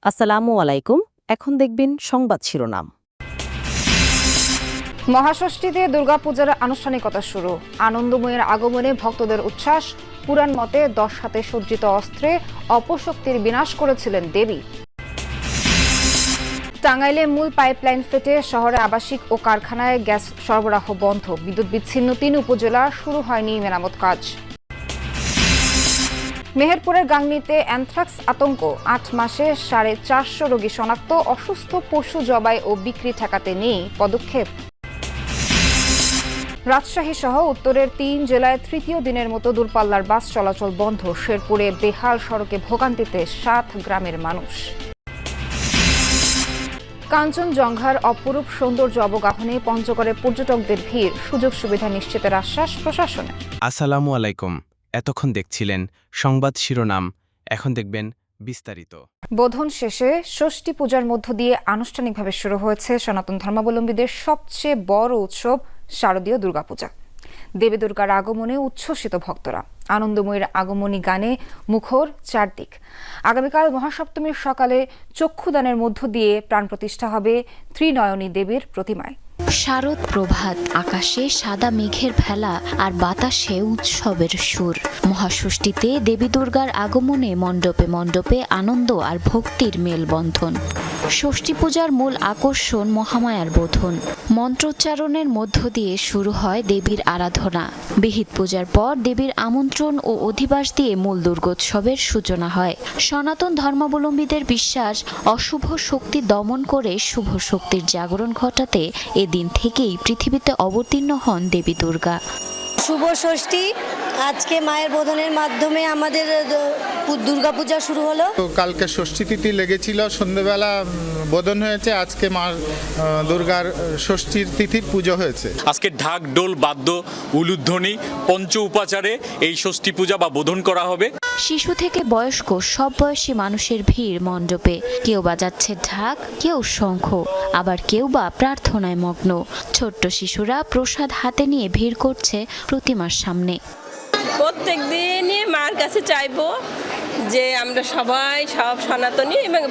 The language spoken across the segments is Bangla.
আসসালামু আলাইকুম। এখন দেখবেন সংবাদ শিরোনাম। মহাষষ্ঠীতে দুর্গাপূজার আনুষ্ঠানিকতা শুরু। আনন্দময়ের আগমনে ভক্তদের উচ্ছ্বাস। পুরাণ মতে 10 হাতে সজ্জিত অস্ত্রে অপশক্তির বিনাশ করেছিলেন দেবী। টাঙ্গাইলে মূল পাইপলাইন ফেটে শহরে আবাসিক ও কারখানায় গ্যাস সরবরাহ বন্ধ। বিদ্যুৎ বিচ্ছিন্ন 3 উপজেলা, শুরু হয়নি মেরামত কাজ। মেহেরপুরের গাংনীতে অ্যানথ্রাক্স আতঙ্ক। 8 মাসে 450 রোগী শনাক্ত। অসুস্থ পশু জবাই ও বিক্রি ঠেকাতে নেই পদক্ষেপ। রাজশাহী সহ উত্তরের 3 জেলায় তৃতীয় দিনের মতো দূরপাল্লার বাস চলাচল বন্ধ। শেরপুরে বেহাল সড়কে ভোগান্তিতে 7 গ্রামের মানুষ। কাঞ্চনজঙ্ঘার অপরূপ সৌন্দর্য অবগাহনে পঞ্চগড়ে পর্যটকদের ভিড়। সুযোগ সুবিধা নিশ্চিতের আশ্বাস প্রশাসনের। আসসালামু আলাইকুম। এতক্ষণ দেখছিলেন সংবাদ শিরোনাম, এখন দেখবেন বিস্তারিত। বোধন শেষে ষষ্ঠী পূজার মধ্য দিয়ে আনুষ্ঠানিকভাবে শুরু হয়েছে সনাতন ধর্মাবলম্বীদের সবচেয়ে বড় উৎসব শারদীয় দুর্গাপূজা। দেবী দুর্গার আগমনে উচ্ছ্বসিত ভক্তরা। আনন্দময়ের আগমনী গানে মুখর চারদিক। আগামীকাল মহাসপ্তমীর সকালে চক্ষুদানের মধ্য দিয়ে প্রাণ প্রতিষ্ঠা হবে ত্রিনয়নী দেবীর প্রতিমায়। শারদ প্রভাত, আকাশে সাদা মেঘের ভেলা আর বাতাসে উৎসবের সুর। মহাষষ্ঠীতে দেবী দুর্গার আগমনে মণ্ডপে মণ্ডপে আনন্দ আর ভক্তির মেলবন্ধন। ষষ্ঠী পূজার মূল আকর্ষণ মহামায়ার বোধন। মন্ত্রোচ্চারণের মধ্য দিয়ে শুরু হয় দেবীর আরাধনা। বিহিত পূজার পর দেবীর আমন্ত্রণ ও অধিবাস দিয়ে মূল দুর্গোৎসবের সূচনা হয়। সনাতন ধর্মাবলম্বীদের বিশ্বাস, অশুভ শক্তি দমন করে শুভ শক্তির জাগরণ ঘটাতে এদিন থেকেই পৃথিবীতে অবতীর্ণ হন দেবী দুর্গা। শুভ ষষ্ঠী, আজকে মায়ের বোধনের মাধ্যমে আমাদের দুর্গাপূজা শুরু হলো। তো কালকে ষষ্ঠী তিথি লেগেছিল, সন্ধ্যেবেলা বোধন হয়েছে। আজকে মা দুর্গার ষষ্ঠীর তিথির পুজো হয়েছে। আজকে ঢাক, ডোল, বাদ্য, উলুধ্বনি, পঞ্চ উপাচারে এই ষষ্ঠী পূজা বা বোধন করা হবে। শিশু থেকে বয়স্ক সব বয়সী মানুষের ভিড় মণ্ডপে। কেউ বাজাচ্ছে ঢাক, কেউ শঙ্খ, আবার কেউ বা প্রার্থনায় মগ্ন। ছোট্ট শিশুরা প্রসাদ হাতে নিয়ে ভিড় করছে প্রতিমার সামনে। প্রত্যেক দিনই মার কাছে চাইবো যে আমরা সবাই, সব সনাতনী এবং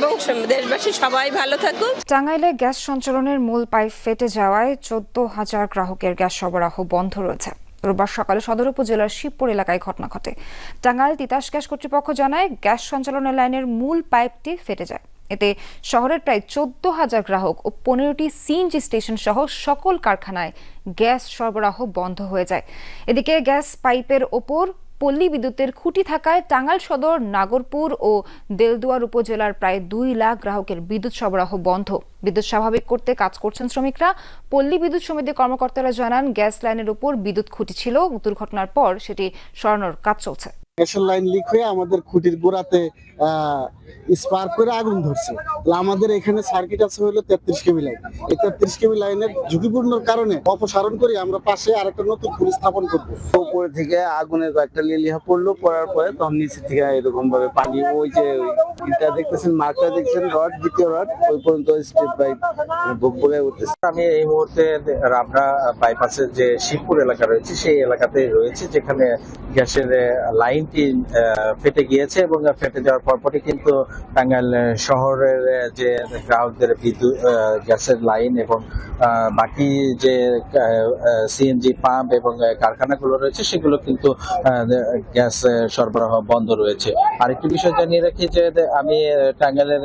দেশবাসী সবাই ভালো থাকুক। টাঙ্গাইলে গ্যাস সঞ্চালনের মূল পাইপ ফেটে যাওয়ায় 14,000 গ্রাহকের গ্যাস সরবরাহ বন্ধ রয়েছে। রোববার সকালে সদর উপজেলার শিবপুর এলাকায় ঘটনা ঘটে। টাঙ্গাইল তিতাস গ্যাস কর্তৃপক্ষ জানায়, গ্যাস সঞ্চালনের লাইনের মূল পাইপটি ফেটে যায়। এতে শহরের প্রায় 14,000 গ্রাহক ও 15টি সিএনজি স্টেশন সহ সকল কারখানায় গ্যাস সরবরাহ বন্ধ হয়ে যায়। এদিকে গ্যাস পাইপের ওপর পল্লী বিদ্যুতের খুঁটি থাকায় টাঙ্গাইল সদর, নাগরপুর ও দেলদুয়ার উপজেলার প্রায় 2 লাখ গ্রাহকের বিদ্যুৎ সরবরাহ বন্ধ। বিদ্যুৎ স্বাভাবিক করতে কাজ করছেন শ্রমিকরা। পল্লী বিদ্যুৎ সমিতির কর্মকর্তারা জানান, গ্যাস লাইনের উপর বিদ্যুৎ খুঁটি ছিল। দুর্ঘটনার পর সেটি সরানোর কাজ চলছে। গ্যাসের লাইন লিক হয়ে আমাদের খুঁটির গোড়াতে স্পার্ক করে আগুন ধরছে। আমাদের এখানে সার্কিট আছে হলো 33 কেবি লাইন। এই 33 কেবি লাইনের ঝুঁকিপূর্ণ কারণে অপসারণ করে আমরা পাশে আরেকটা নতুন খুঁটি স্থাপন করব। উপরে থেকে আগুনের কয়েকটা লিলিহা পড়লো, পড়ার পরে তখন নিচে থেকে এরকম ভাবে পানি, ওই যে এটা দেখতেছেন, মার্কটা দেখছেন, রড, দ্বিতীয় রড, ওই পর্যন্ত স্টেপ বাই বয়ে উঠতেছে। আমি এই মুহূর্তে রাবড়া বাইপাসের যে শিবপুর এলাকা রয়েছে সেই এলাকাতে রয়েছে, যেখানে গ্যাসের লাইনটি ফেটে গিয়েছে এবং ফেটে যাওয়ার পরপরই কিন্তু টাঙ্গাইল শহরের যে গ্রাহকদের বিদ্যুৎ গ্যাসের লাইন এবং বাকি যে সিএনজি পাম্প এবং কারখানাগুলো রয়েছে সেগুলো কিন্তু গ্যাস সরবরাহ বন্ধ রয়েছে। আরেকটি বিষয় জানিয়ে রাখি যে আমি টাঙ্গাইলের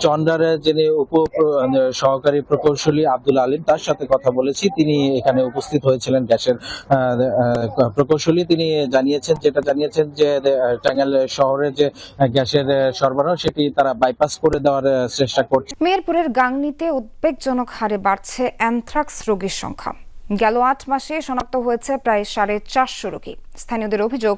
চন্ডার যিনি উপ সহকারী প্রকৌশলী আব্দুল আলিম, তার সাথে কথা বলেছি। তিনি এখানে উপস্থিত হয়েছিলেন, গ্যাসের প্রকৌশলী। তিনি জানিয়েছেন যে টাঙ্গাইল শহরে যে গ্যাসের সরবরাহ সেটি তারা বাইপাস করে দেওয়ার চেষ্টা করছে। মেহেরপুরের গাংনীতে উদ্বেগজনক হারে বাড়ছে অ্যানথ্রাক্স রোগীর সংখ্যা। গেল 8 মাসে শনাক্ত হয়েছে প্রায় 450 রোগী। স্থানীয়দের অভিযোগ,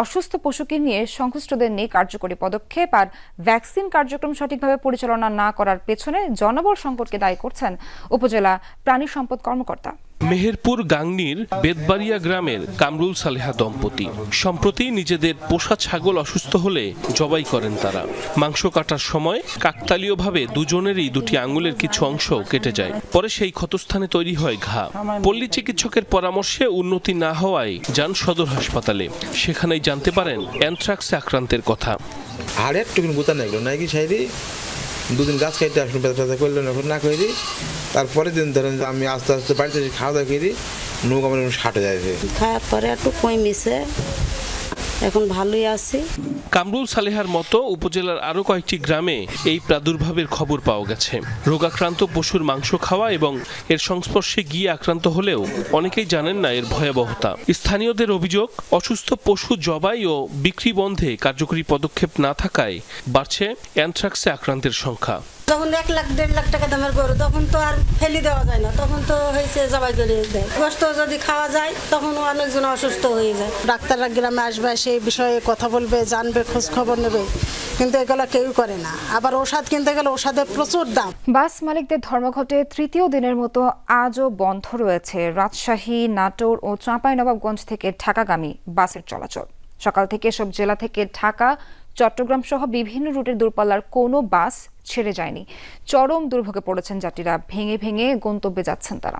অসুস্থ পশুকে নিয়ে সংশ্লিষ্টদের নেই কার্যকরী পদক্ষেপ আর ভ্যাকসিন কার্যক্রম সঠিকভাবে পরিচালনা না করার পেছনে জনবল সংকটকে দায়ী করছেন উপজেলা প্রাণী সম্পদ কর্মকর্তা। মেহেরপুর গাংনীর বেদবাড়িয়া গ্রামের কামরুল সালেহা দম্পতি সম্প্রতি নিজেদের পোষা ছাগল অসুস্থ হলে জবাই করেন তারা। মাংস কাটার সময় কাকতালীয়ভাবে দুজনেরই দুটি আঙুলের কিছু অংশ কেটে যায়। পরে সেই ক্ষতস্থানে তৈরি হয় ঘা। পল্লী চিকিৎসকের পরামর্শে উন্নতি না হওয়ায় যান সদর হাসপাতালে। সেখানেই জানতে পারেন অ্যানথ্রাক্সে আক্রান্তের কথা। আর একটুকুন বুতা নাইলো নাকি সাইডে দুদিন গাছ খাইতে আসুন ব্যথা করলেন এখন না করে দিই। তারপরে দিন ধরেন আমি আস্তে আস্তে বাড়িতে খাওয়া দাওয়া করি নৌক আমার সাটে যায় খাওয়ার পরে একটু কমেছে, এখন ভালোই আছি। কামরুল সালেহার মতো উপজেলার আরও কয়েকটি গ্রামে এই প্রাদুর্ভাবের খবর পাওয়া গেছে। রোগাক্রান্ত পশুর মাংস খাওয়া এবং এর সংস্পর্শে গিয়ে আক্রান্ত হলেও অনেকেই জানেন না এর ভয়াবহতা। স্থানীয়দের অভিযোগ, অসুস্থ পশু জবাই ও বিক্রি বন্ধে কার্যকরী পদক্ষেপ না থাকায় বাড়ছে অ্যানথ্রাক্সে আক্রান্তের সংখ্যা। যখন 1 লাখ 1.5 লাখ টাকা দামের গরু তখন তো আর ফেলে দেওয়া যায় না, তখন তো হয়েছে জবাই করে দেয়। গোশত যদি খাওয়া যায় তখন অনেকজন অসুস্থ হয়ে যায়। ডাক্তাররা গ্রামে আসবে, সেই বিষয়ে কথা বলবে, জানবে, খোঁজ খবর নেবে, কিন্তু এগুলো কেউ করে না। আবার ওষুধ কিনতে গেলে ওষুধের প্রচুর দাম। বাস মালিকদের ধর্মঘটে তৃতীয় দিনের মতো আজও বন্ধ রয়েছে রাজশাহী, নাটোর ও চাঁপাইনবাবগঞ্জ থেকে ঢাকাগামী বাসের চলাচল। সকাল থেকে সব জেলা থেকে ঢাকা, চট্টগ্রাম সহ বিভিন্ন রুটের দূরপাল্লার কোনো বাস ছেড়ে যায়নি। চরম দুর্ভোগে পড়েছেন যাত্রীরা। ভেঙে ভেঙে গন্তব্যে যাচ্ছেন তারা,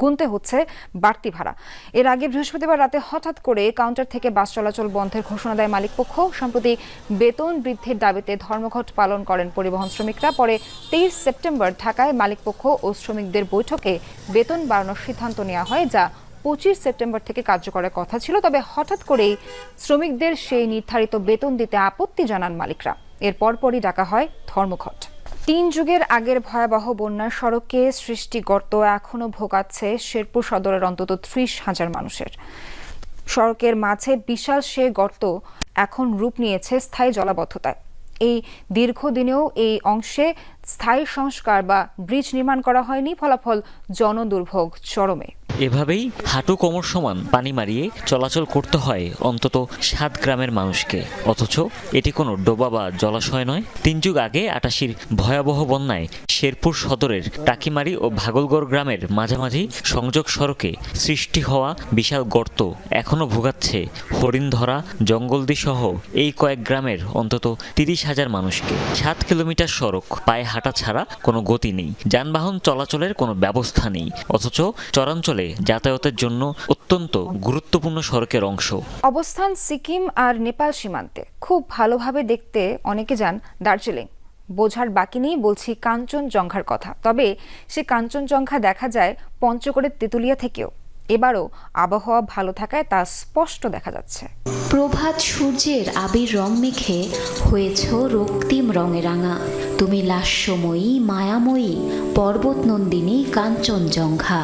গুনতে হচ্ছে বাড়তি ভাড়া। এর আগে বৃহস্পতিবার রাতে হঠাৎ করে কাউন্টার থেকে বাস চলাচল বন্ধের ঘোষণা দেয় মালিকপক্ষ। সম্প্রতি বেতন বৃদ্ধির দাবিতে ধর্মঘট পালন করেন পরিবহন শ্রমিকরা। পরে 23 সেপ্টেম্বর ঢাকায় মালিকপক্ষ ও শ্রমিকদের বৈঠকে বেতন বাড়ানোর সিদ্ধান্ত নেওয়া হয়, যা 25 সেপ্টেম্বর থেকে কার্যকরের কথা ছিল। তবে হঠাৎ করেই শ্রমিকদের সেই নির্ধারিত বেতন দিতে আপত্তি জানান মালিকরা। এর পরপরই ডাকা হয় ধর্মঘট। 3 যুগের আগের ভয়াবহ বন্যার সড়কে সৃষ্টি গর্ত এখনও ভোগাচ্ছে শেরপুর সদরের অন্তত 30,000 মানুষের। সড়কের মাঝে বিশাল সে গর্ত এখন রূপ নিয়েছে স্থায়ী জলাবদ্ধতায়। এই দীর্ঘদিনেও এই অংশে স্থায়ী সংস্কার বা ব্রিজ নির্মাণ করা হয়নি। ফলাফল জনদুর্ভোগ চরমে। এভাবেই হাঁটু কোমর সমান পানি মারিয়ে চলাচল করতে হয় অন্তত 7 গ্রামের মানুষকে। অথচ এটি কোনো ডোবা বা জলাশয় নয়। 3 যুগ আগে 88-র ভয়াবহ বন্যায় শেরপুর সদরের টাকিমারি ও ভাগলগড় গ্রামের মাঝামাঝি সংযোগ সড়কে সৃষ্টি হওয়া বিশাল গর্ত এখনও ভোগাচ্ছে হরিণধরা, জঙ্গলদি সহ এই কয়েক গ্রামের অন্তত 30,000 মানুষকে। 7 কিলোমিটার সড়ক, পায়ে হাঁটা ছাড়া কোনো গতি নেই, যানবাহন চলাচলের কোনো ব্যবস্থা নেই। অথচ চরাঞ্চলে যাতায়াতের জন্য অত্যন্ত গুরুত্বপূর্ণ সড়কের অংশ। অবস্থান সিকিম আর নেপাল সীমান্তে। খুব ভালোভাবে দেখতে অনেকে যান দার্জিলিং। বোঝার বাকি নেই বলছি কাঞ্চনজঙ্ঘার কথা। তবে সে কাঞ্চনজঙ্ঘা দেখা যায় পঞ্চগড়ের তেঁতুলিয়া থেকেও। এবারও আবহাওয়া ভালো থাকায় তা স্পষ্ট দেখা যাচ্ছে। প্রভাত সূর্যের আবির রং মেখে হয়েছ রক্তিম রঙে রাঙা। তুমি লাস্যময়ী, মায়াময়ী, পর্বত নন্দিনী কাঞ্চনজঙ্ঘা।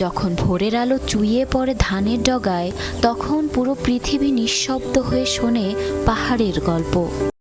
যখন ভোরের আলো চুইয়ে পড়ে ধানের ডগায়, তখন পুরো পৃথিবী নিঃশব্দ হয়ে শোনে পাহাড়ের গল্প।